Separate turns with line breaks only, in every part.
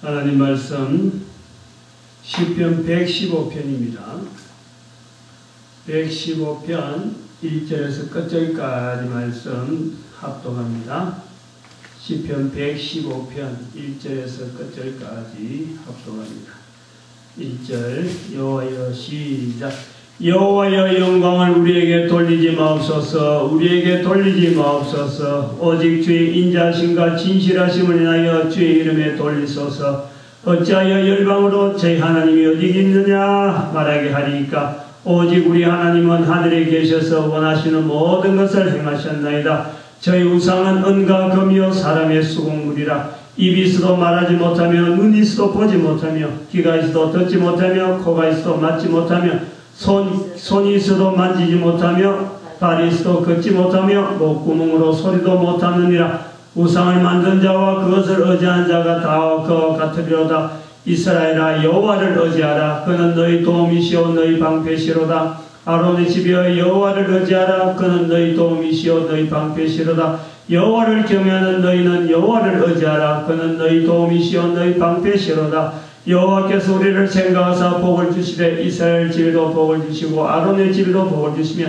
하나님 말씀 시편 115편입니다. 115편 1절에서 끝절까지 말씀 합독합니다. 시편 115편 1절에서 끝절까지 합독합니다. 1절 여호와여 시작. 여호와여 영광을 우리에게 돌리지 마옵소서. 우리에게 돌리지 마옵소서. 오직 주의 인자심과 진실하심을 인하여 주의 이름에 돌리소서. 어찌하여 열방으로 저희 하나님이 어디 있느냐 말하게 하리이까. 오직 우리 하나님은 하늘에 계셔서 원하시는 모든 것을 행하셨나이다. 저희 우상은 은과 금이요 사람의 수공물이라. 입이 있어도 말하지 못하며 눈이 있어도 보지 못하며 귀가 있어도 듣지 못하며 코가 있어도 맡지 못하며 손이 있어도 만지지 못하며 발이 있어도 걷지 못하며 목구멍으로 소리도 못하느니라. 우상을 만든 자와 그것을 의지한 자가 다 그와 같으리로다. 이스라엘아 여호와를 의지하라. 그는 너희 도움이시오 너희 방패시로다. 아론의 집이여 여호와를 의지하라. 그는 너희 도움이시오 너희 방패시로다. 여호와를 경외하는 너희는 여호와를 의지하라. 그는 너희 도움이시오 너희 방패시로다. 여호와께서 우리를 생각하사 복을 주시되 이스라엘 집에도 복을 주시고 아론의 집에도 복을 주시며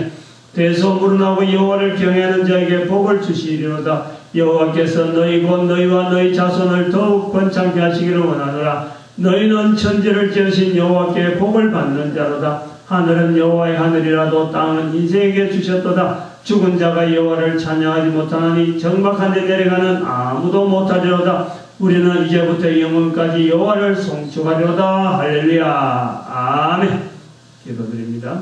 대소문하고 여호와를 경외하는 자에게 복을 주시리로다. 여호와께서 너희 곧 너희와 너희 자손을 더욱 번창케 하시기를 원하노라. 너희는 천지를 지으신 여호와께 복을 받는 자로다. 하늘은 여호와의 하늘이라도 땅은 인생에게 주셨도다. 죽은 자가 여호와를 찬양하지 못하나니 정박한 데 내려가는 아무도 못하리로다. 우리는 이제부터 영원까지 여호와를 송축하리로다. 할렐루야. 아멘. 기도드립니다.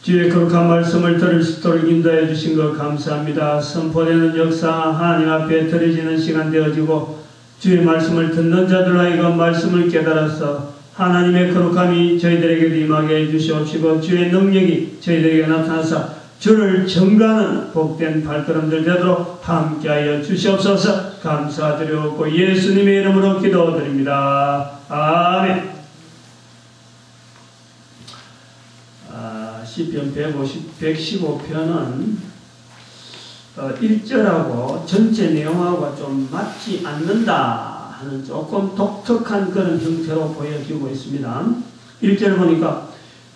주의 거룩한 말씀을 들을 수 있도록 인도해 주신 것 감사합니다. 선포되는 역사 하나님 앞에 드려지는 시간 되어지고 주의 말씀을 듣는 자들 하여금 말씀을 깨달아서 하나님의 거룩함이 저희들에게 임하게 해주시옵시고 주의 능력이 저희들에게 나타나서 주를 증거하는 복된 발걸음들 되도록 함께하여 주시옵소서. 감사드리옵고 예수님의 이름으로 기도드립니다. 아멘. 시편 115편은 1절하고 전체 내용하고 좀 맞지 않는다 하는 조금 독특한 그런 형태로 보여지고 있습니다. 1절 보니까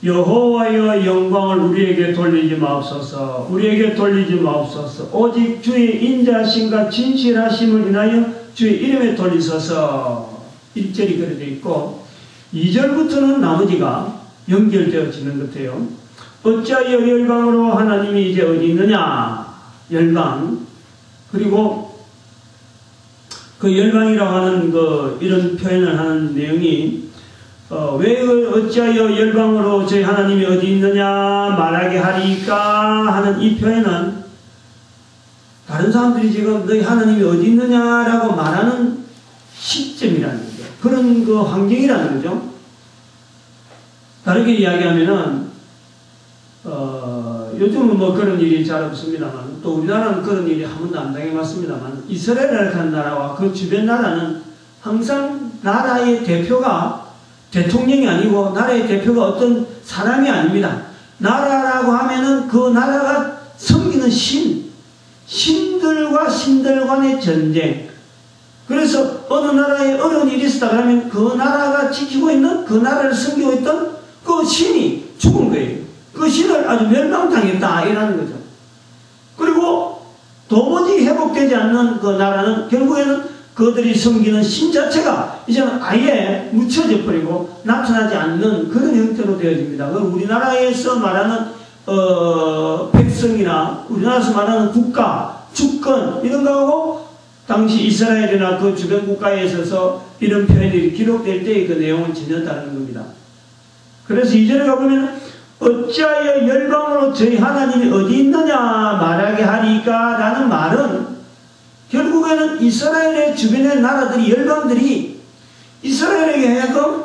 여호와여 영광을 우리에게 돌리지 마옵소서. 우리에게 돌리지 마옵소서. 오직 주의 인자심과 진실하심을 인하여 주의 이름에 돌리소서. 1절이 그래 되어 있고 2절부터는 나머지가 연결되어지는 것 같아요. 어찌하여 열방으로 하나님이 이제 어디 있느냐. 열방. 그리고 그 열방이라고 하는 이런 표현을 하는 내용이 왜 어찌하여 열방으로 저희 하나님이 어디 있느냐 말하게 하리까 하는 이 표현은 다른 사람들이 지금 너희 하나님이 어디 있느냐라고 말하는 시점이라는 거죠. 그런 환경이라는 거죠. 다르게 이야기하면은 요즘은 그런 일이 잘 없습니다만 또 우리나라는 그런 일이 한 번도 안 당해봤습니다만 이스라엘이라는 나라와 그 주변 나라는 항상 나라의 대표가 대통령이 아니고 나라의 대표가 어떤 사람이 아닙니다. 나라라고 하면은 그 나라가 섬기는 신들과 신들 간의 전쟁. 그래서 어느 나라에 어려운 일이 있었다 그러면 그 나라가 지키고 있는 그 나라를 섬기고 있던 그 신이 죽은 거예요. 그 신을 아주 멸망당했다 이라는 거죠. 그리고 도무지 회복되지 않는 그 나라는 결국에는 그들이 섬기는 신 자체가 이제는 아예 묻혀져 버리고 나타나지 않는 그런 형태로 되어집니다. 우리나라에서 말하는 백성이나 우리나라에서 말하는 국가, 주권 이런 거하고 당시 이스라엘이나 그 주변 국가에 있어서 이런 표현이 기록될 때의 그 내용은 전혀 다른 겁니다. 그래서 2절에 가보면 어찌하여 열방으로 저희 하나님이 어디 있느냐 말하게 하리까 라는 말은 결국에는 이스라엘의 주변의 나라들이 열방들이 이스라엘에게 하여금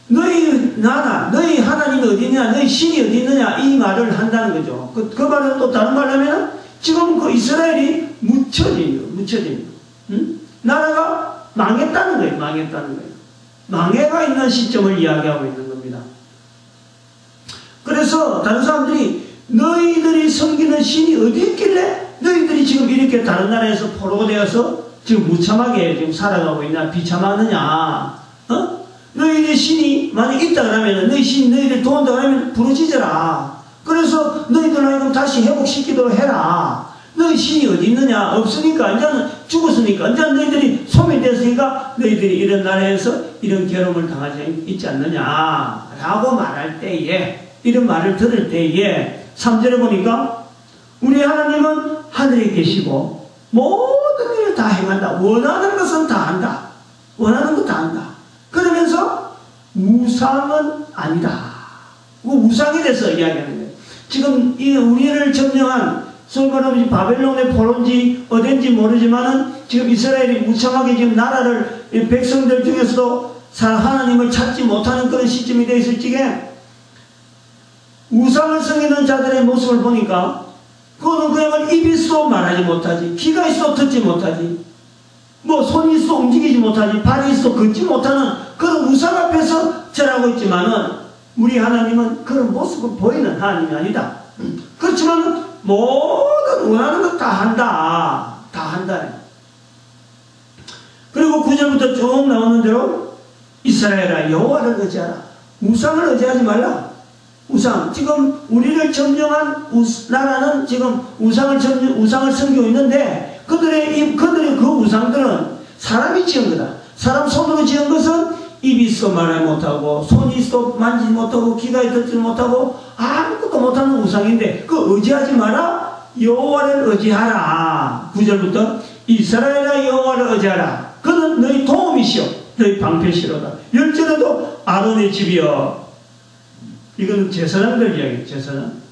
너희 나라 너희 하나님이 어디 있느냐 너희 신이 어디 있느냐 이 말을 한다는 거죠. 그 말은 또 다른 말로 하면 지금 그 이스라엘이 묻혀진 나라가 망했다는 거예요. 망해가 있는 시점을 이야기하고 있는 겁니다. 그래서 다른 사람들이 너희들이 섬기는 신이 어디 있길래 너희들이 지금 이렇게 다른 나라에서 포로가 되어서 지금 무참하게 지금 살아가고 있나? 비참하느냐? 너희들 신이 만약 있다 그러면 너희 신 너희들 도운다 그러면 부르짖어라. 그래서 너희들 하여금 다시 회복시키도록 해라. 너희 신이 어디 있느냐? 없으니까 이제는 죽었으니까 이제는 너희들이 소멸됐으니까 너희들이 이런 나라에서 이런 괴로움을 당하지 있지 않느냐? 라고 말할 때에 이런 말을 들을 때에 3절에 보니까 우리 하나님은 하늘에 계시고 모든 일을 다 행한다. 원하는 것은 다 한다. 원하는 것 다 한다. 그러면서 우상은 아니다. 우상에 대해서 이야기하는 거예요. 지금 이 우리를 점령한 소위 말하면 바벨론의 포로인지 어딘지 모르지만은 지금 이스라엘이 무참하게 지금 나라를 백성들 중에서도 하나님을 찾지 못하는 그런 시점이 되어 있을 적에 우상을 섬기는 자들의 모습을 보니까 그거는 그야말로 입이 있어 말하지 못하지, 귀가 있어 듣지 못하지, 뭐 손이 있어 움직이지 못하지, 발이 있어 걷지 못하는 그런 우상 앞에서 절하고 있지만은 우리 하나님은 그런 모습을 보이는 하나님이 아니다. 그렇지만 모든 원하는 것 다 한다. 다 한다. 그리고 9절부터 쭉 나오는 대로 이스라엘아 여호와를 의지하라. 우상을 의지하지 말라. 우상. 지금 우리를 점령한 나라는 지금 우상을 섬기고 있는데 그들의 그 우상들은 사람이 지은 거다. 사람 손으로 지은 것은 입이 있어 말하지 못하고 손이 있어 만지지 못하고 귀가 듣지 못하고 아무것도 못하는 우상인데 그 의지하지 마라. 여호와를 의지하라. 9절부터 이스라엘아 여호와를 의지하라. 그는 너희 도움이시오 너희 방패시로다. 10절에도 아론의 집이여. 이거는 제사장들 이야기예요.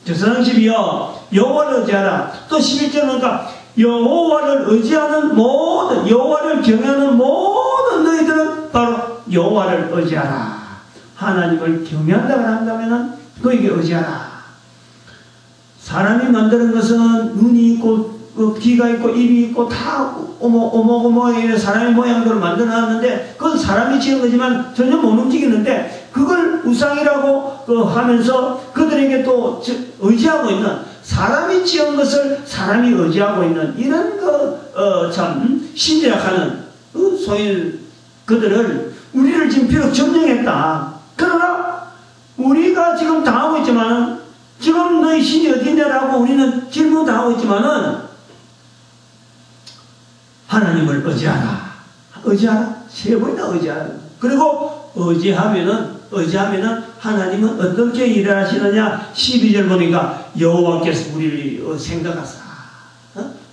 제사장 집이여 여호와를 의지하라. 또 11절은 그러니까 여호와를 의지하는 모든 여호와를 경외하는 모든 너희들은 바로 여호와를 의지하라. 하나님을 경외한다고 한다면 그에게 의지하라. 사람이 만드는 것은 눈이 있고 귀가 있고 입이 있고 다 오목오목의 사람의 모양대로 만들어놨는데 그건 사람이 지은 거지만 전혀 못 움직이는데 그걸 우상이라고 하면서 그들에게 또 의지하고 있는 사람이 지은 것을 사람이 의지하고 있는 이런 참 신지락하는 소위 그들을 우리를 지금 비록 점령했다. 그러나 우리가 지금 당하고 있지만은 지금 너희 신이 어디냐라고 우리는 질문당하고 있지만은 하나님을 의지하라. 의지하라. 세 번이나 의지하라. 그리고 의지하면은 하나님은 어떻게 일을 하시느냐. 12절 보니까 여호와께서 우리를 생각하사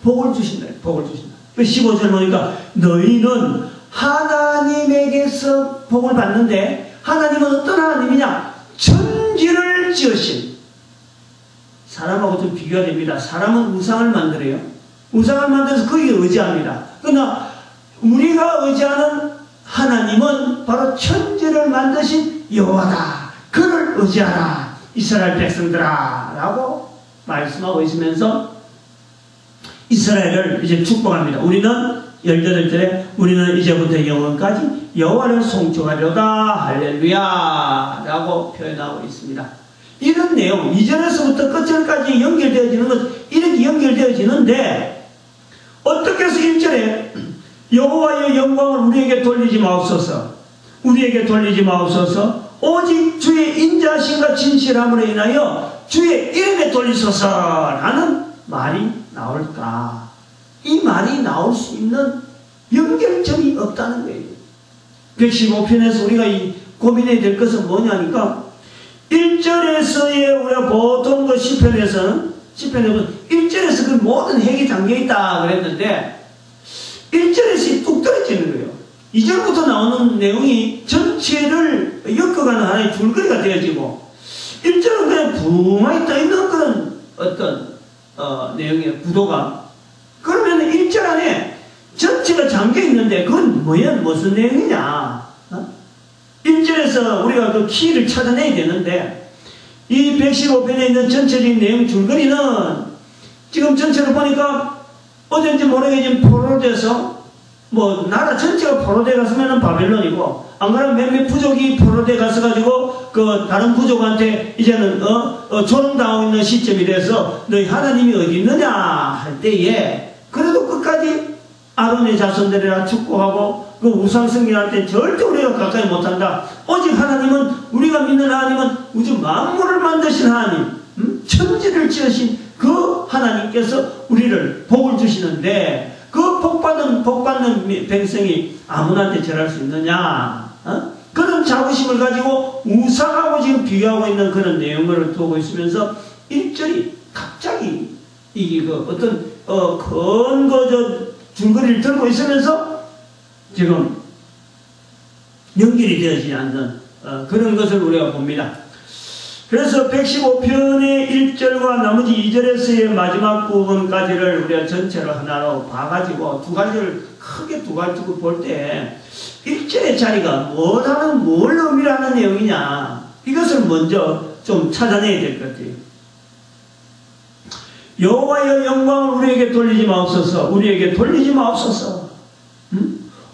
복을 주신다. 복을 주신다. 15절 보니까 너희는 하나님에게서 복을 받는데 하나님은 어떤 하나님이냐. 천지를 지으신. 사람하고 좀 비교가 됩니다. 사람은 우상을 만들어요. 우상을 만들어서 거기에 의지합니다. 그러나 우리가 의지하는 하나님은 바로 천지를 만드신 여호와다. 그를 의지하라. 이스라엘 백성들아 라고 말씀하고 있으면서 이스라엘을 이제 축복합니다. 우리는 18절에 우리는 이제부터 영원까지 여호와를 송축하려다 할렐루야 라고 표현하고 있습니다. 이런 내용 2절에서부터 끝절까지 연결되어지는 것 이렇게 연결되어지는데 어떻게 해서 1절에 여호와의 영광을 우리에게 돌리지 마옵소서. 우리에게 돌리지 마옵소서. 오직 주의 인자하심과 진실함으로 인하여 주의 이름에 돌리소서라는 말이 나올까. 이 말이 나올 수 있는 연결점이 없다는 거예요. 115편에서 우리가 고민해야 될 것은 뭐냐니까 1절에서의 우리가 보통 그 시편에서는 1절에서 그 모든 핵이 담겨있다 그랬는데 1절에서 뚝 떨어지는 거예요. 2절부터 나오는 내용이 전체를 엮어가는 하나의 줄거리가 되어지고 1절은 그냥 붕하게 떠있는 그런 어떤 내용의 구도가. 그러면 1절 안에 전체가 잠겨있는데 그건 무슨 내용이냐. 1절에서 우리가 그 키를 찾아내야 되는데 이 115편에 있는 전체적인 내용 줄거리는 지금 전체를 보니까 어딘지 모르겠지만 포로돼서 뭐 나라 전체가 포로돼 갔으면 바벨론이고 안 그러면 몇몇 부족이 포로돼 갔어가지고 그 다른 부족한테 이제는 조롱당하고 있는 시점이 돼서 너희 하나님이 어디 있느냐 할 때에 그래도 끝까지 아론의 자손들이라 축복하고 그 우상숭배한테 절대 우리가 가까이 못한다. 오직 하나님은, 우리가 믿는 하나님은 우주 만물을 만드신 하나님, 천지를 지으신 그 하나님께서 우리를 복을 주시는데, 그 복받는 백성이 아무나한테 절할 수 있느냐? 그런 자부심을 가지고 우상하고 지금 비교하고 있는 그런 내용을 두고 있으면서 1절이 갑자기 어떤 큰 줄거리를 들고 있으면서 지금 연결이 되어지지 않는 그런 것을 우리가 봅니다. 그래서 115편의 1절과 나머지 2절에서의 마지막 부분까지를 우리가 전체로 하나로 봐가지고 크게 두 가지로 볼 때 1절의 자리가 뭘 의미를 하는 내용이냐, 이것을 먼저 좀 찾아내야 될 것 같아요. 여호와의 영광을 우리에게 돌리지 마옵소서. 우리에게 돌리지 마옵소서.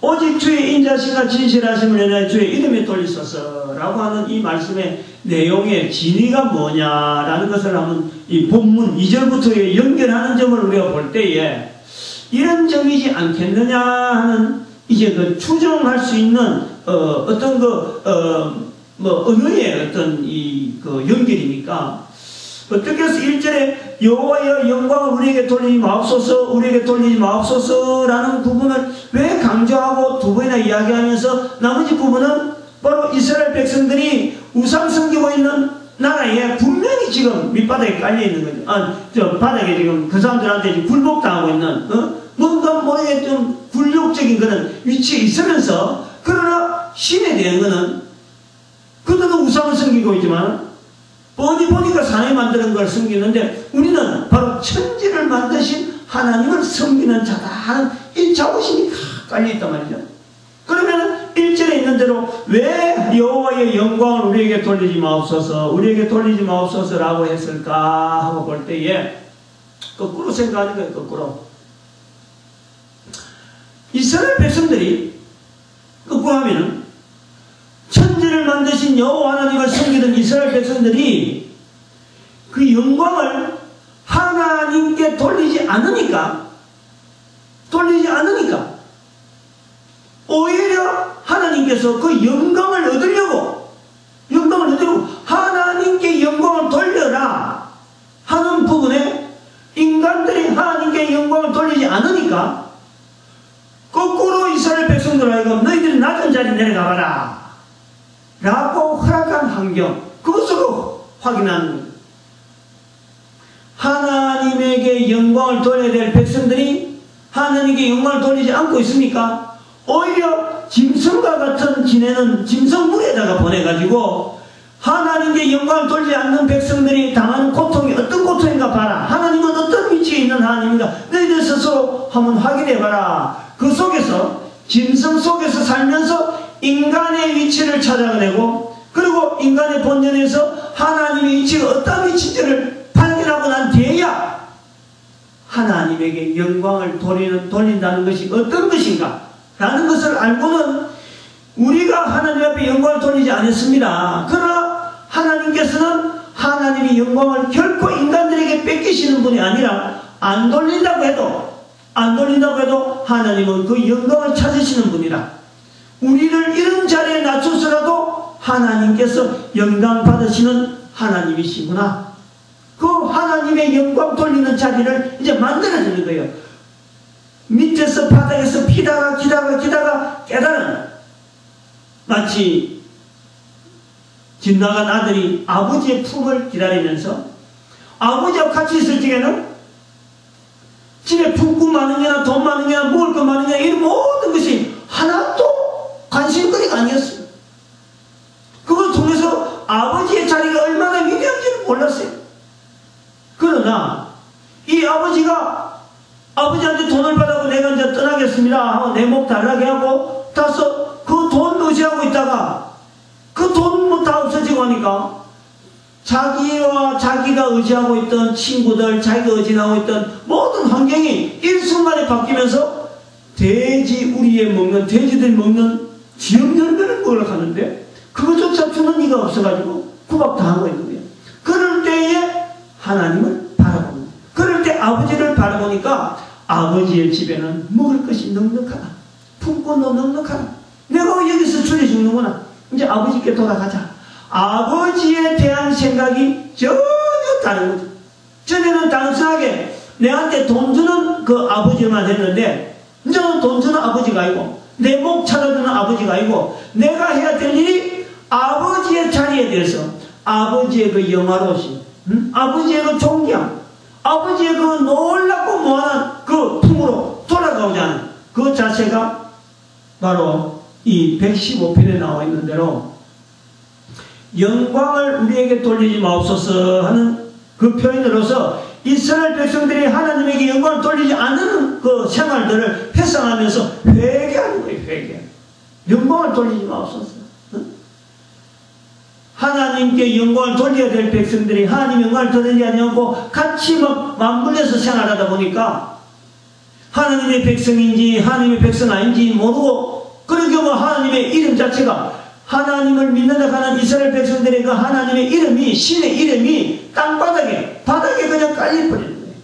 오직 주의 인자심과 진실하심을 인하여 주의 이름에 돌리소서 라고 하는 이 말씀의 내용의 진위가 뭐냐라는 것을 한번 이 본문 2절부터 연결하는 점을 우리가 볼 때에 이런 점이지 않겠느냐 하는 이제 그 추정할 수 있는 어떤 언어의 어떤 그 연결이니까, 어떻게 해서 1절에 여호와의 영광을 우리에게 돌리지 마옵소서, 우리에게 돌리지 마옵소서라는 부분을 왜 강조하고 두 번이나 이야기하면서 나머지 부분은 바로 이스라엘 백성들이 우상 섬기고 있는 나라에 분명히 지금 밑바닥에 깔려있는 거죠. 바닥에 지금 그 사람들한테 지금 굴복당하고 있는 뭔가 모르게 좀 굴욕적인 그런 위치에 있으면서, 그러나 신에 대한 거는 그들은 우상을 섬기고 있지만 뻔히 보니까 사람이 만드는 걸 섬기는데 우리는 바로 천지를 만드신 하나님을 섬기는 자다 하는 이 자부심이 다 깔려있단 말이죠. 그러면 1절에 있는 대로 왜 여호와의 영광을 우리에게 돌리지 마옵소서, 우리에게 돌리지 마옵소서라고 했을까 하고 볼 때에 거꾸로 생각하는 거예요. 거꾸로 이스라엘 백성들이 거꾸로 하면은 천지를 만드신 여호와 하나님을 섬기던 이스라엘 백성들이 그 영광을 하나님께 돌리지 않으니까 오히려 하나님께서 그 영광을 얻으려고 하나님께 영광을 돌려라 하는 부분에 인간들이 하나님께 영광을 돌리지 않으니까 거꾸로 이스라엘 백성들 하여금 너희들이 낮은 자리에 내려가봐라 라고 허락한 환경, 그것으로 확인하는 거예요. 하나님에게 영광을 돌려야 될 백성들이 하나님께 영광을 돌리지 않고 있으니까 오히려 짐승과 같은 지내는 짐승물에다가 보내가지고 하나님께 영광을 돌리지 않는 백성들이 당하는 고통이 어떤 고통인가 봐라. 하나님은 어떤 위치에 있는 하나님인가 너희들 스스로 한번 확인해봐라. 그 속에서 짐승 속에서 살면서 인간의 위치를 찾아내고, 그리고 인간의 본연에서 하나님의 위치가 어떤 위치인지를 발견하고 난 뒤에야 하나님에게 영광을 돌린다는 것이 어떤 것인가 라는 것을 알고는 우리가 하나님 앞에 영광을 돌리지 않았습니다. 그러나 하나님께서는 하나님의 영광을 결코 인간들에게 뺏기시는 분이 아니라 안 돌린다고 해도 하나님은 그 영광을 찾으시는 분이라, 우리를 이런 자리에 낮춰서라도 하나님께서 영광 받으시는 하나님이시구나. 그 하나님의 영광 돌리는 자리를 이제 만들어주는 거예요. 밑에서 바닥에서 기다가 깨달은, 마치 집 나간 아들이 아버지의 품을 기다리면서 아버지와 같이 있을 적에는 집에 품고 많은 게나 돈 많은 게나 먹을 거 많은 게나 이런 모든 것이 하나도 관심거리가 아니었어요. 그걸 통해서 아버지의 자리가 얼마나 위대한지를 몰랐어요. 그러나 이 아버지가 아버지한테 돈을 받아고 내가 이제 떠나겠습니다 하고 내 목 달라게 하고 다서 그 돈 의지하고 있다가 그 돈 뭐 다 없어지고 하니까 자기가 의지하고 있던 친구들, 자기가 의지하고 있던 모든 환경이 일순간에 바뀌면서 돼지들이 먹는 지역열매를 먹으러 가는데 그것조차 주는 이가 없어가지고 구박당하고 있는 거예요. 그럴 때에 하나님을 바라보는 거예요. 그럴 때 아버지를 바라보니까 아버지의 집에는 먹을 것이 넉넉하다. 품권도 넉넉하다. 내가 여기서 줄여 죽는구나. 이제 아버지께 돌아가자. 아버지에 대한 생각이 전혀 다른 거죠. 전에는 단순하게 내한테 돈 주는 그 아버지만 했는데, 이제는 돈 주는 아버지가 아니고, 내 목 찾아주는 아버지가 아니고, 내가 해야 될 일이 아버지의 자리에 대해서 아버지의 그 영화로우심, 아버지의 그 존경, 아버지의 그 놀랍고 무한한 그 품으로 돌아가고자 하는 그 자세가 바로 이 115편에 나와 있는 대로 영광을 우리에게 돌리지 마옵소서 하는 그 표현으로서 이스라엘 백성들이 하나님에게 영광을 돌리지 않는 그 생활들을 회상하면서 회개하는 거예요. 회개. 영광을 돌리지 마옵소서. 하나님께 영광을 돌려야 될 백성들이 하나님 영광을 돌리지 않고 같이 막 맞물려서 생활하다 보니까 하나님의 백성인지 하나님의 백성 아닌지 모르고, 그러니까 뭐 하나님의 이름 자체가, 하나님을 믿는다 하는 이스라엘 백성들의 그 하나님의 이름이, 신의 이름이 땅바닥에 그냥 깔려버리는 거예요.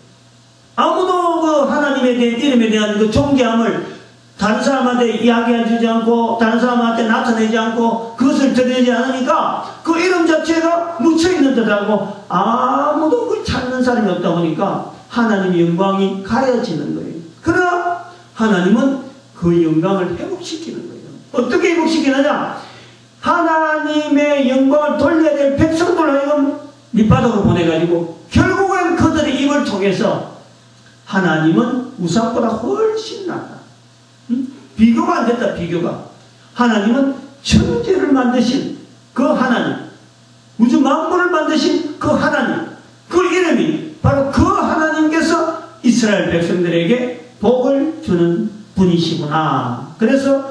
아무도 그 하나님에 대한 이름에 대한 그 존경함을 다른 사람한테 이야기해주지 않고, 다른 사람한테 나타내지 않고, 그것을 드리지 않으니까 그 이름 자체가 묻혀있는 듯하고 아무도 그걸 찾는 사람이 없다 보니까 하나님의 영광이 가려지는 거예요. 그러나 하나님은 그 영광을 회복시키는 거예요. 어떻게 회복시키느냐? 하나님의 영광을 돌려야 될 백성들로 하여금 밑바닥으로 보내가지고 결국은 그들의 입을 통해서 하나님은 우상보다 훨씬 낫다. 비교가 안 됐다. 비교가. 하나님은 천지를 만드신 그 하나님, 우주 만물을 만드신 그 하나님, 그 이름이 바로 그 하나님께서 이스라엘 백성들에게 복을 주는 분이시구나. 그래서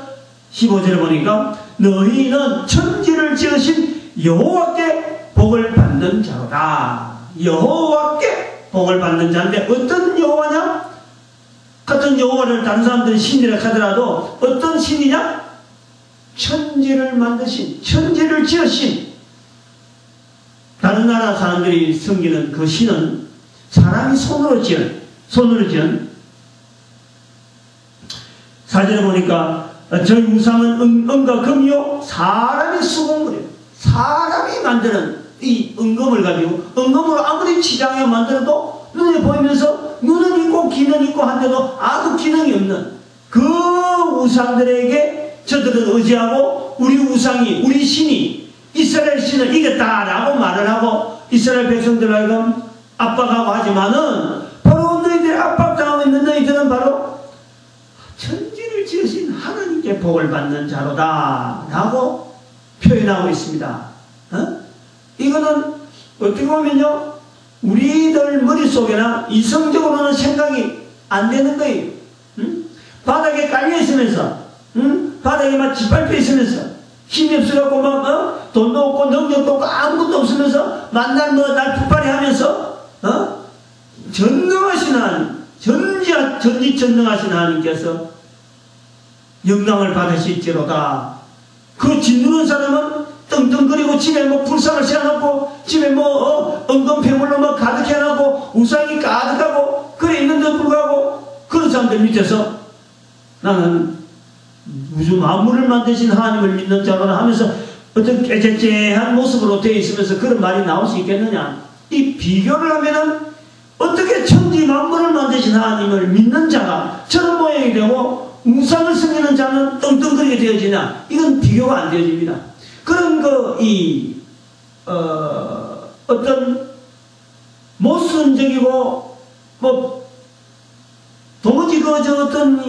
15절에 보니까 너희는 천지를 지으신 여호와께 복을 받는 자로다. 여호와께 복을 받는 자인데 어떤 여호와냐? 같은 여호와를 다른 사람들이 신이라 하더라도 어떤 신이냐? 천지를 만드신, 천지를 지으신. 다른 나라 사람들이 섬기는 그 신은 사람이 손으로 지은 4절에 보니까 저희 우상은 은과 금이요 사람이 수공물이에요. 사람이 만드는 이 은금을 가지고, 은금으로 아무리 치장해 만들어도 눈에 보이면서 눈은 있고 귀는 있고 한데도 아무 기능이 없는 그 우상들에게 저들은 의지하고, 우리 우상이, 우리 신이 이스라엘 신을 이겼다라고 말을 하고 이스라엘 백성들 하여금 압박하고 하지만은 바로 너희들이 압박당하고 있는 너희들은 바로 천지를 지으신 하나님께 복을 받는 자로다 라고 표현하고 있습니다. 이거는 어떻게 보면요, 우리들 머릿속에나 이성적으로는 생각이 안 되는 거예요. 바닥에 깔려 있으면서, 바닥에 막 짓밟혀 있으면서, 힘이 없어갖고 막, 돈도 없고 능력도 없고 아무것도 없으면서 만날 날 풋발이 하면서, 전능하신 하나님, 전지전능하신 하나님께서 영광을 받으실지로다. 그 짓누른 사람은 떵떵거리고 집에 뭐 불상을 세워놓고 집에 뭐 은금 폐물로 뭐 가득 해놓고 우상이 가득하고 그래 있는데도 불구하고 그런 사람들 밑에서 나는 우주 만물을 만드신 하나님을 믿는 자로나 하면서 어떤 깨재재한 모습으로 되어 있으면서 그런 말이 나올 수 있겠느냐? 이 비교를 하면은 어떻게 천지 만물을 만드신 하나님을 믿는 자가 저런 모양이 되고 우상을 섬기는 자는 떵떵거리게 되어지냐? 이건 비교가 안 되어집니다. 그런 어떤 모순적이고 뭐 도무지 어떤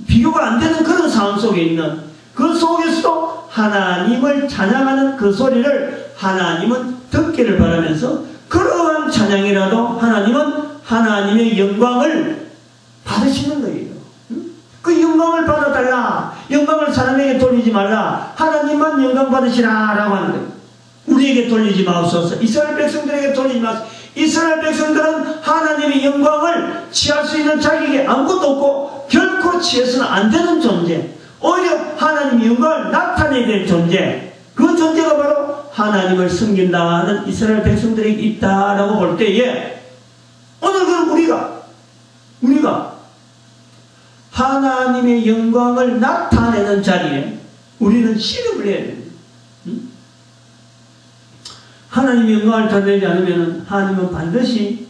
비교가 안 되는 그런 상황 속에 있는 그 속에서도 하나님을 찬양하는 그 소리를 하나님은 듣기를 바라면서 그러한 찬양이라도 하나님은 하나님의 영광을 받으시는 거예요. 그 영광을 받아달라. 영광을 사람에게 돌리지 말라. 하나님만 영광 받으시라 라고 하는 거예요. 우리에게 돌리지 마옵소서. 이스라엘 백성들에게 돌리지 마옵소서. 이스라엘 백성들은 하나님의 영광을 취할 수 있는 자격이 아무것도 없고 결코 취해서는 안 되는 존재, 오히려 하나님의 영광을 나타내야 될 존재, 그 존재가 바로 하나님을 섬긴다는 이스라엘 백성들에게 있다라고 볼 때에 오늘 그럼 우리가 우리가 하나님의 영광을 나타내는 자리에 우리는 씨름을 해야 됩니다. 하나님의 영광을 드러내지 않으면 하나님은 반드시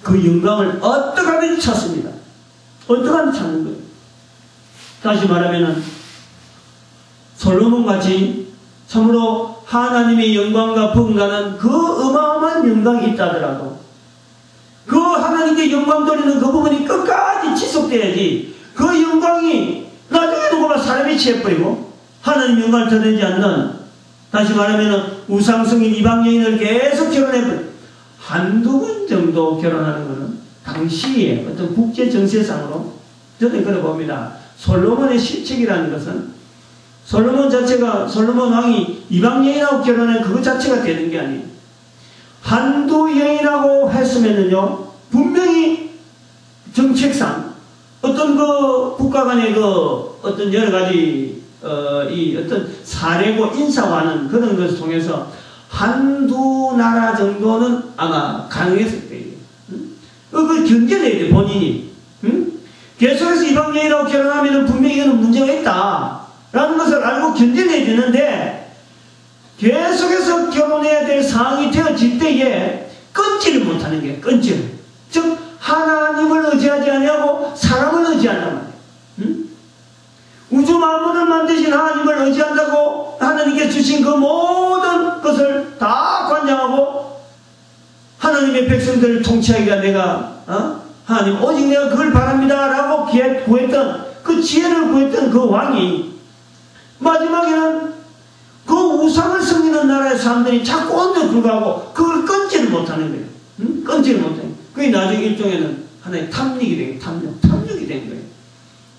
그 영광을 어떠하든지 찾습니다. 어떠하든지 찾는 거예요. 다시 말하면 솔로몬같이 참으로 하나님의 영광과 분가는 그 어마어마한 영광이 있다 하더라도 그 하나님께 영광 돌리는 그 부분이 끝까지 지속돼야지 그 영광이 나중에 누구나 사람이 취해버리고 하나님 영광을 드러내지 않는, 다시 말하면 우상승인 이방 여인을 계속 결혼해버려 한두 번 정도 결혼하는 것은 당시에 어떤 국제 정세상으로 저는 그래 봅니다. 솔로몬의 실책이라는 것은 솔로몬 자체가, 솔로몬 왕이 이방 여인하고 결혼한 그것 자체가 되는 게 아니에요. 한두 여인하고 했으면은요, 분명히 정책상 어떤 그 국가 간의 그 어떤 여러 가지 이 어떤 사례고 인사와는 그런 것을 통해서 한두 나라 정도는 아마 가능했을 거예요. 그걸 견뎌내야 돼, 본인이. 계속해서 이방 여인하고 결혼하면 분명히 이거는 문제가 있다 라는 것을 알고 견뎌내야 되는데, 계속해서 결혼해야 될 상황이 되어질 때에 끊지를 못하는 게 끊지를. 즉 하나님을 의지하지 아니하고 사람을 의지한단 말이에요. 우주 만물을 만드신 하나님을 의지한다고 하나님께 주신 그 모든 것을 다 관장하고 하나님의 백성들을 통치하기가 내가 하나님 오직 내가 그걸 바랍니다 라고 구했던 그 지혜를 구했던 그 왕이 마지막에는 그 우상을 섬기는 나라의 사람들이 자꾸 온데도 불구하고 그걸 끊지를 못하는 거예요. 끊지를 못하는 거예요. 그게 나중에 일종에는 하나의 탐닉이 되게 탐욕이 된 거예요.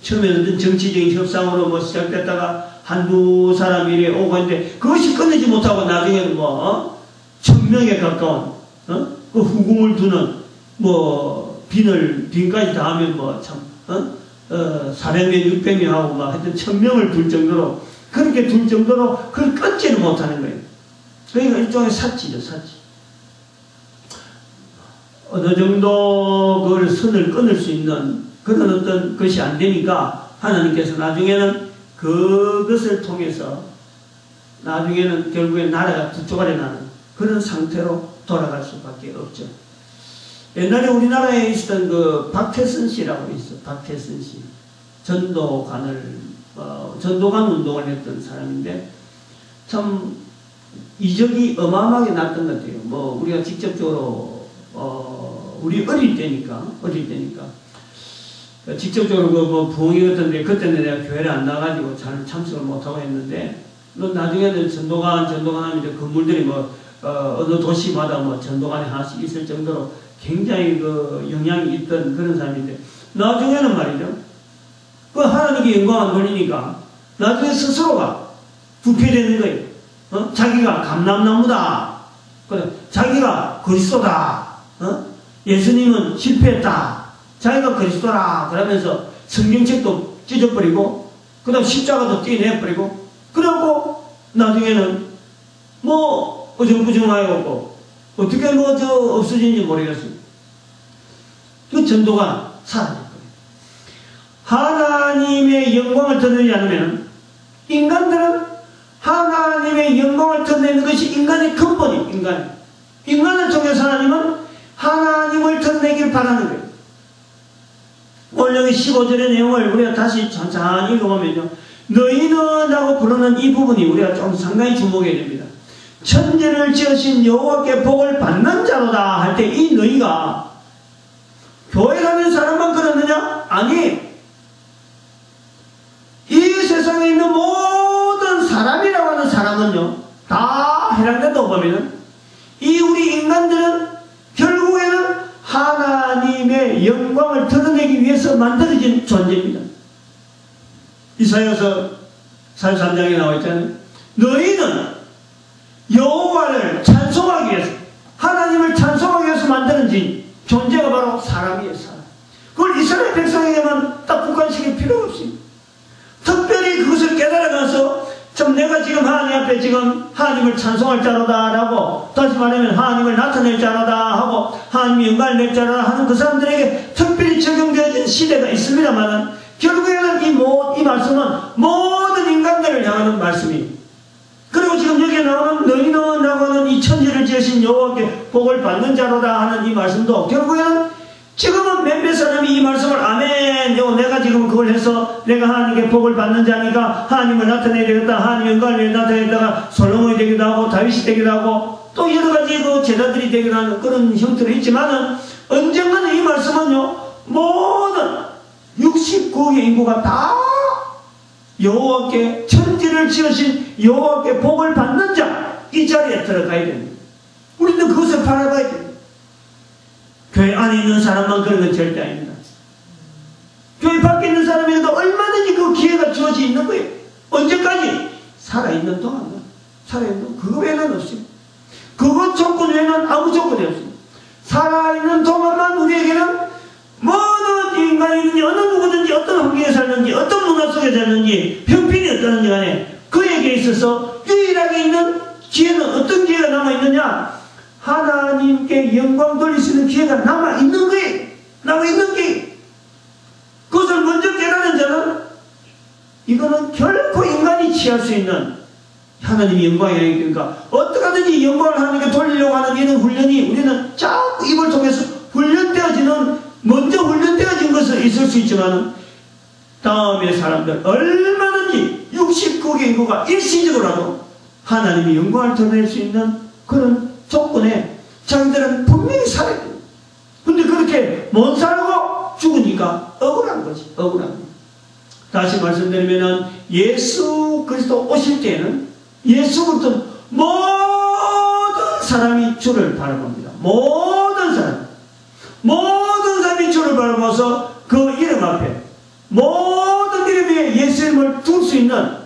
처음에는 어떤 정치적인 협상으로 뭐 시작됐다가 한두 사람이 이래 오고 있는데 그것이 끊이지 못하고 나중에는 뭐 1000명에 가까운 그 후궁을 두는 뭐 빈까지 다 하면 뭐 참 400명 600명 하고 막 하여튼 1000명을 둘 정도로 그렇게 둘 정도로 그걸 끊지를 못하는 거예요. 그러니까 일종의 사치죠, 사치. 어느 정도 그걸 선을 끊을 수 있는 그런 어떤 것이 안 되니까 하나님께서 나중에는 그것을 통해서 나중에는 결국엔 나라가 두 쪼가리 나는 그런 상태로 돌아갈 수밖에 없죠. 옛날에 우리나라에 있었던 그 박태선 씨라고 있어. 박태선 씨. 전도관 운동을 했던 사람인데 참 이적이 어마어마하게 났던 것 같아요. 뭐 우리가 직접적으로 우리 어릴 때니까 직접적으로 뭐 부흥이 같은데 그때는 내가 교회를 안 나가지고 잘 참석을 못하고 했는데 나중에는 전도관 하면 이제 건물들이 뭐 어느 도시마다 뭐 전도관이 하나씩 있을 정도로 굉장히 그 영향이 있던 그런 사람인데 나중에는 말이죠. 그 하나님께 영광을 돌리니까 나중에 스스로가 부패되는 거예요. 자기가 감람나무다. 그래, 자기가 그리스도다. 예수님은 실패했다. 자기가 그리스도라. 그러면서 성경책도 찢어버리고, 그 다음 십자가도 떼내버리고, 그러고 나중에는 뭐 어정부정하였고, 어떻게 뭐 없어진지 모르겠어요. 그 전도가 사라질 거예요. 하나님의 영광을 드러내지 않으면 인간들은 하나님의 영광을 드러내는 것이 인간의 근본이에요. 인간을 통해서 하나님은 하나님을 드러내길 바라는 거예요. 오늘 여기 15절의 내용을 우리가 다시 천천히 읽어보면요. 너희는 하고 부르는 이 부분이 우리가 좀 상당히 주목해야 됩니다. 천지를 지으신 여호와께 복을 받는 자로다 할 때 이 너희가 교회 가는 사람만 그러느냐? 아니, 이 세상에 있는 모든 사람이라고 하는 사람은요 다 해당된다고 보면은 이 우리 인간들은 결국에는 하나님의 영광을 드러내기 위해서 만들어진 존재입니다. 이사야서 43장에 나와 있잖아요. 너희는 여호와를 찬송하기 위해서 하나님을 찬송하기 위해서 만드는 존재가 바로 사람이에요. 사람. 그걸 이스라엘 백성에게만 딱 국한시킬 필요가 없습니다. 특별히 그것을 깨달아가서 참 내가 지금 하나님 앞에 앞에 지금 하나님을 찬송할 자로다라고, 다시 말하면 하나님을 나타낼 자로다 하고 하나님이 영광을 낼 자로다 하는 그 사람들에게 특별히 적용되어진 시대가 있습니다만, 결국에는 이 말씀은 모든 인간들을 향하는 말씀이, 그리고 지금 여기에 나오는 너희는 라고 하는 이 천지를 지으신 여호와께 복을 받는 자로다 하는 이 말씀도 결국에는 지금은 몇몇 사람이 이 말씀을 아멘, 내가 지금 그걸 해서 내가 하나님께 복을 받는 자니까 하나님을 나타내야 되겠다, 하나님 영광을 나타내다가 솔로몬이 되기도 하고 다윗이 되기도 하고 또 여러 가지 그 제자들이 되기도 하는 그런 형태로 있지만은, 언젠가는 이 말씀은요, 모든 69억의 인구가 다 여호와께, 천지를 지으신 여호와께 복을 받는 자, 이 자리에 들어가야 됩니다. 우리는 그것을 바라봐야 됩니다. 교회 안에 있는 사람만 그런 건 절대 아닙니다. 교회 밖에 있는 사람에게도 얼마든지 그 기회가 주어져 있는 거예요. 언제까지? 살아있는 동안만. 살아있는 동안. 그거 외에는 없습니다. 그것 조건 외에는 아무 조건이 없습니다. 살아있는 동안만 우리에게는 모든 인간이든지 어느 누구든지 어떤 환경에 살는지 어떤 문화 속에 살는지 형편이 어떠는지 간에 그에게 있어서 유일하게 있는 기회는 어떤 기회가 남아있느냐? 하나님께 영광 돌릴 수 있는 기회가 남아있는 거예요. 남아있는 게. 그것을 먼저 깨달은 자는, 이거는 결코 인간이 취할 수 있는 하나님의 영광이 아니니까, 어떻게 하든지 영광을 하나님께 돌리려고 하는 이런 훈련이 우리는 자꾸 입을 통해서 훈련되어지는, 먼저 훈련되어진 것은 있을 수 있지만, 다음에 사람들 얼마든지 69개 인구가 일시적으로라도 하나님의 영광을 드러낼 수 있는 그런 조건에 자기들은 분명히 살아야 돼요. 근데 그렇게 못 살고 죽으니까 억울한 거지. 억울한 거. 다시 말씀드리면은, 예수 그리스도 오실 때에는 예수 그리스도 모든 사람이 주를 바라봅니다. 모든 사람이 주를 바라보면서 그 이름 앞에, 모든 이름 위에 예수 이름을 둘 수 있는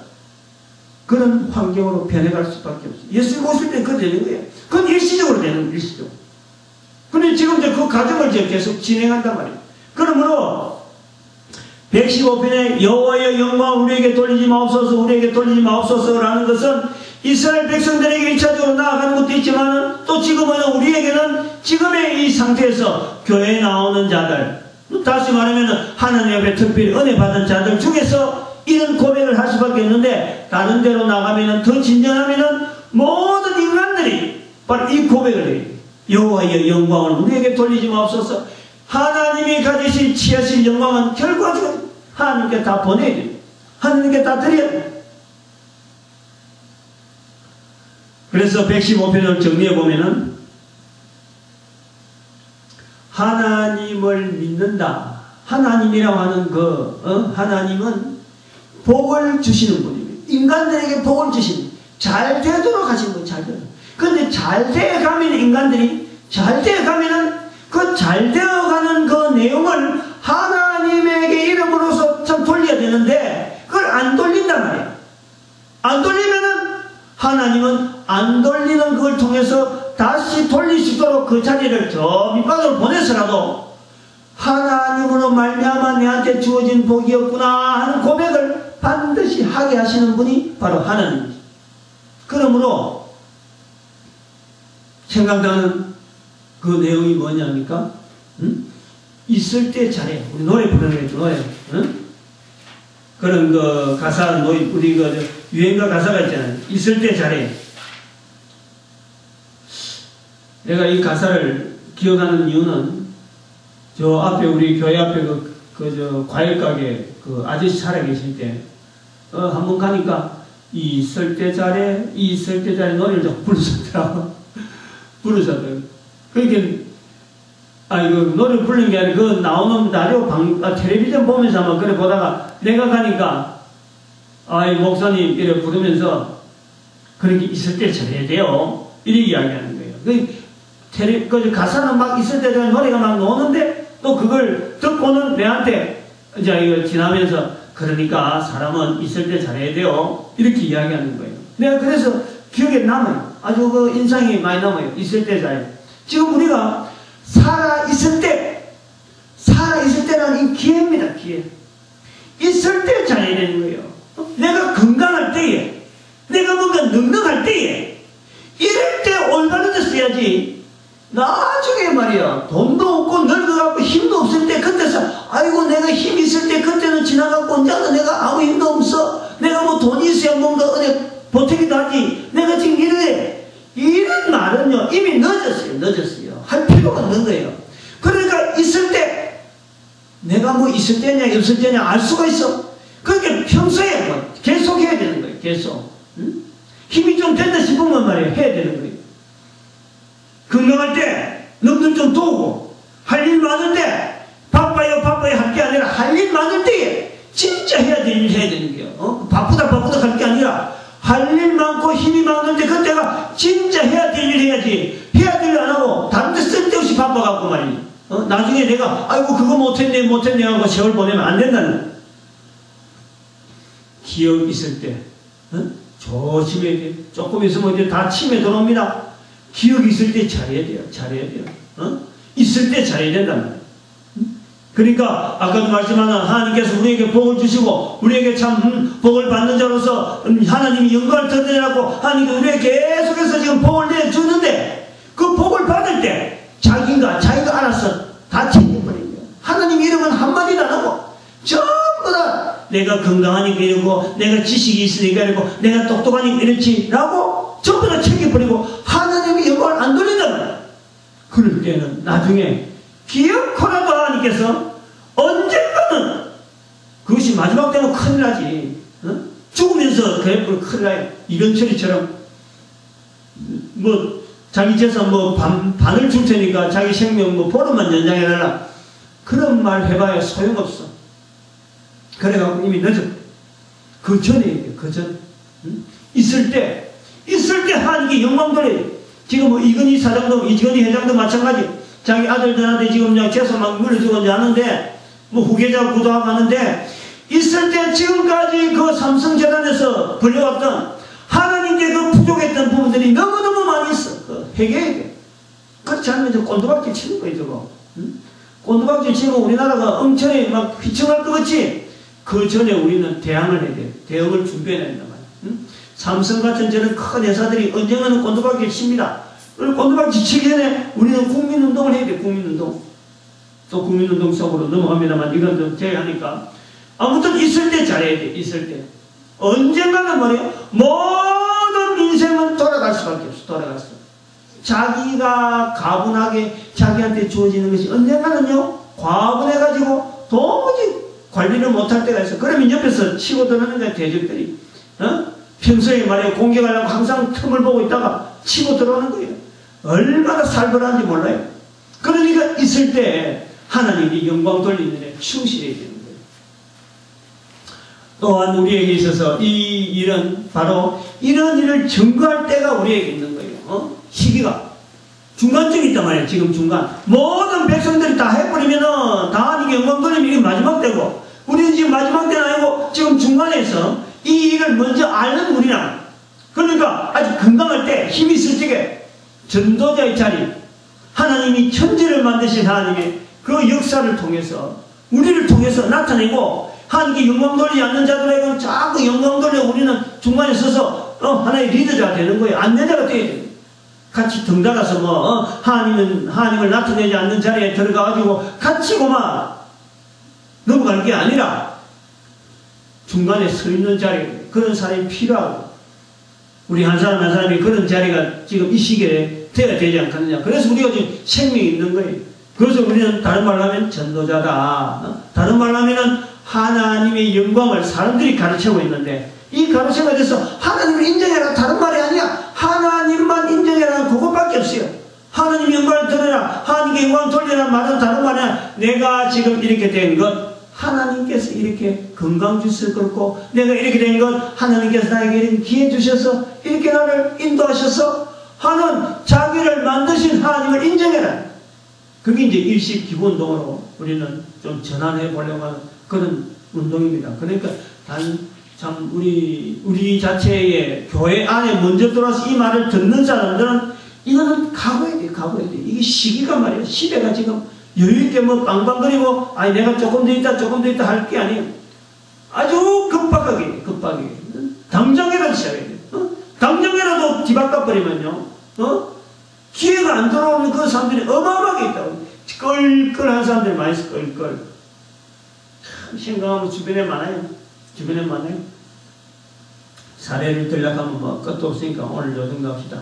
그런 환경으로 변해갈 수밖에 없어요. 예수님 오실 때 그렇게 되는 거예요. 그건 일시적으로 되는 거예요. 일시적으로. 근데 지금 이제 그 과정을 이제 계속 진행한단 말이에요. 그러므로 115편에 여호와의 영광을 우리에게 돌리지 마옵소서, 우리에게 돌리지 마옵소서라는 것은 이스라엘 백성들에게 1차적으로 나아가는 것도 있지만, 또 지금은 우리에게는 지금의 이 상태에서 교회에 나오는 자들, 다시 말하면 하나님 앞에 특별히 은혜 받은 자들 중에서 이런 고백을 할 수밖에 없는데, 다른 데로 나가면은, 더 진전하면은 모든 인간들이 바로 이 고백을 해요. 여호와의 영광을 우리에게 돌리지 마옵소서. 하나님이 가지신 취하신 영광은 결과적으로 하나님께 다 보내야 돼요. 하나님께 다 드려야 돼요. 그래서 115편을 정리해 보면은, 하나님을 믿는다. 하나님이라고 하는 하나님은 복을 주시는 분입니다. 인간들에게 복을 주시는, 잘 되도록 하신 분, 잘 되도록. 그런데 잘 되어가면 인간들이, 잘 되어가면은 그 잘 되어가는 그 내용을 하나님에게 이름으로서 참 돌려야 되는데, 그걸 안 돌린단 말이에요. 안 돌리면은 하나님은 안 돌리는 그걸 통해서 다시 돌릴 수 있도록 그 자리를 저 밑바닥으로 보내서라도 하나님으로 말미암아 내한테 주어진 복이었구나 하는 고백을 반드시 하게 하시는 분이 바로 하나님입니다. 그러므로 생각나는 그 내용이 뭐냐니까, 있을 때 잘해. 우리 노래 부르는 게 노래. 그런 그 가사, 우리 그 유행가 가사가 있잖아요. 있을 때 잘해. 내가 이 가사를 기억하는 이유는, 저 앞에 우리 교회 앞에 저 과일 가게 그 아저씨 살아계실 때, 한번 가니까 있을 때 잘해, 있을 때 잘해 노래를 좀 부르셨더라고. 부르셨더라고. 그러니까 이거 노래 부르는 게 아니라 그 나오는 라디오 텔레비전 보면서 아마 그래 보다가 내가 가니까 목사님 이래 부르면서 그렇게 있을 때 잘해야 돼요. 이렇게 이야기하는 거예요. 그 가사는 막 있을 때 노래가 막 나오는데 또 그걸 듣고는 내한테 이제 이거 지나면서 그러니까 사람은 있을 때 잘해야 돼요. 이렇게 이야기하는 거예요. 내가 그래서 기억에 남아요. 아주 그 인상이 많이 남아요. 있을 때 잘해요. 지금 우리가 살아있을 때라는 이 기회입니다. 기회. 있을 때 잘해야 되는 거예요. 내가 건강할 때에
내가 뭔가 넉넉할 때에 이럴 때 올바른 데 써야지. 나중에 말이야 돈도 없고 늙어갖고 힘도 없을 때 그때서 아이고 내가 힘 있을 때 그때는 지나가고 언제는 내가 아무 힘도 없어. 내가 뭐 돈이 있어야 뭔가 어디 보태기도 하지. 내가 지금 이래. 이런 말은요 이미 늦었어요. 할 필요가 없는 거예요. 그러니까 있을 때 내가 뭐 있을 때냐 없을 때냐 알 수가 있어. 그러니까 평소에 뭐 계속 해야 되는 거예요. 계속. 응? 힘이 좀 된다 싶으면 말이에요 해야 되는 거예요. 건강할 때 넘들 좀 도우고 할 일 많은데 바빠요 할 게 아니라 할 일 많을 때에 진짜 해야 될 일 해야 되는 거예요. 바쁘다 할 게 아니라 할 일 많고 힘이 많은데 그때가 진짜 해야 될 일 해야지. 해야 될 일 안 하고 다른 데 쓸데없이 바빠갖고 말이야. 나중에 내가 아이고 그거 못했네 하고 세월 보내면 안 된다는 거야. 기억 있을 때 조심해야 돼. 조금 있으면 이제 다 치매 들어옵니다. 기억이 있을 때 잘해야 돼요. 있을 때 잘해야 된단 말이에요. 그러니까 아까도 말씀하신 하나님께서 우리에게 복을 주시고 우리에게 참 복을 받는 자로서 하나님이 영광을 드리라고 하나님이 우리에게 계속해서 지금 복을 내주는데 그 복을 받을 때 자기가 알아서 다 챙겨버린 거예요. 하나님 이름은 한마디도 안 하고 전부 다 내가 건강하니까 이러고 내가 지식이 있으니까 이러고 내가 똑똑하니까 이렇지 라고 전부 다 챙겨버리고 하나님이 영광을 안 돌린단 말이에요. 그럴 때는 나중에 기어코라도 하나님께서 언젠가는 그것이 마지막 때면 큰일 나지. 죽으면서 그래도 큰일 나요. 이건철이처럼 뭐 자기 재산 뭐 반을 줄 테니까 자기 생명 뭐 보름만 연장해달라 그런 말 해봐야 소용없어. 그래갖고 이미 늦어. 그 전에 그 전 있을 때 하나님께 영광 돌려요. 지금 뭐 이건희 사장도 이건희 회장도 마찬가지. 자기 아들들한테 지금 그냥 재산 막 물려주고 하는데 뭐 후계자 구도하고 하는데 있을 때 지금까지 그 삼성재단에서 벌려왔던 하나님께 그 부족했던 부분들이 너무너무 많이 있어. 그 회개해야 돼. 그렇지 않으면 이제 꼰두박질 치는 거예요 저거. 꼰두박질 치면 우리나라가 엄청나게 막 휘청할 것 같지. 그 전에 우리는 대항을 해야 돼. 대응을 준비해야 된단 말이야. 삼성 같은 저런 큰 회사들이 언젠가는 꼰두박질 칩니다. 꼰두박질 치기 전에 우리는 국민운동을 해야 돼. 국민운동. 또 국민운동 속으로 넘어갑니다만 이건 좀 제외하니까 아무튼 있을 때 잘해야 돼. 있을 때 언젠가는 말이에요 모든 인생은 돌아갈 수밖에 없어. 돌아갔어. 자기가 가분하게 자기한테 주어지는 것이 언젠가는요 과분해가지고 도무지 관리를 못할 때가 있어. 그러면 옆에서 치고 들어오는 거야 대적들이. 평소에 말이에요 공격하려고 항상 틈을 보고 있다가 치고 들어오는 거예요. 얼마나 살벌한지 몰라요. 그러니까 있을 때 하나님이 영광 돌리는 데 충실해야 되는 거예요. 또한 우리에게 있어서 이 일은 바로 이런 일을 증거할 때가 우리에게 있는 거예요. 시기가 중간쯤 있단 말이에요. 지금 중간 모든 백성들이 다 해버리면은 다 하나님께 영광 돌리면 이게 마지막 때고 우리는 지금 마지막 때는 아니고 지금 중간에서 이 일을 먼저 아는 우리랑 그러니까 아주 건강할 때 힘이 있을 적에 전도자의 자리 하나님이 천지를 만드신 하나님의 그 역사를 통해서 우리를 통해서 나타내고 하나님께 영광 돌리지 않는 자들에게는 자꾸 영광 돌려 우리는 중간에 서서 하나의 리더자가 되는 거예요. 안내자가 되어야 돼요. 같이 덩달아서 하나님을 나타내지 않는 자리에 들어가가지고 같이 넘어가는 게 아니라 중간에 서 있는 자리에 그런 사람이 필요하고 우리 한 사람 한 사람이 그런 자리가 지금 이 시기에 돼야 되지 않겠느냐. 그래서 우리가 지금 생명이 있는 거예요. 그래서 우리는 다른 말로 하면 전도자다. 다른 말로 하면은 하나님의 영광을 사람들이 가르치고 있는데 이 가르침에 대해서 하나님을 인정해라 다른 말이 아니야. 하나님만 인정해라 그것밖에 없어요. 하나님 영광을 드려라 하나님께 영광을 돌려라 말은 다른 말이 아니야. 내가 지금 이렇게 된 것 하나님께서 이렇게 건강 주실 거고 내가 이렇게 된 것 하나님께서 나에게 이렇게 기회 주셔서 이렇게 나를 인도하셔서 하는 자기를 만드신 하나님을 인정해라. 그게 이제 일식 기본동으로 우리는 좀 전환해 보려고 하는 그런 운동입니다. 그러니까 참 우리 자체의 교회 안에 먼저 들어와서 이 말을 듣는 사람들은 이거는 각오해야 돼. 이게 시기가 말이에요. 시대가 지금 여유있게 빵빵거리고 아니 내가 조금 더 있다 할 게 아니에요. 아주 급박하게 당장이라도 시작해야 돼요. 기회가 안 들어오는 그 사람들이 어마어마하게 있다고. 껄껄한 사람들이 많이 있어, 껄껄. 참 생각하면 주변에 많아요. 주변에 많아요. 사례를 들려가면 뭐 끝도 없으니까 오늘 요 정도 합시다.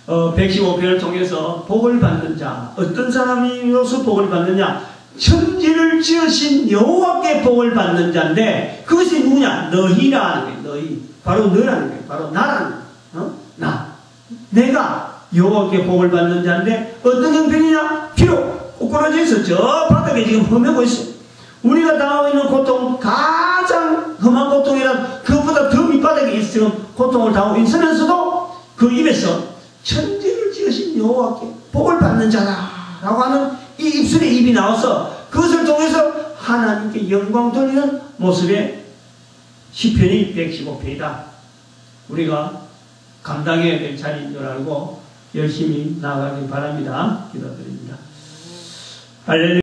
115편을 통해서 복을 받는 자, 어떤 사람이로서 복을 받느냐? 천지를 지으신 여호와께 복을 받는 자인데, 그것이 누구냐? 너희라는 거예요. 너희. 바로 너라는 거예요. 바로 나라는 거예요. 나. 내가 여호와께 복을 받는 자인데, 어떤 형편이냐? 비록 꼬꾸라져서 저 바닥에 지금 헤매고 있어. 우리가 당하고 있는 고통, 가장 험한 고통이란 그것보다 더 밑바닥에 지금 고통을 당하고 있으면서도 그 입에서 천지를 지으신 여호와께 복을 받는 자라라고 하는 이 입술에 입이 나와서 그것을 통해서 하나님께 영광 돌리는 모습의 시편이 115편이다. 우리가 감당해야 될 자리인 줄 알고 열심히 나아가길 바랍니다. 기도드립니다. 할렐루야.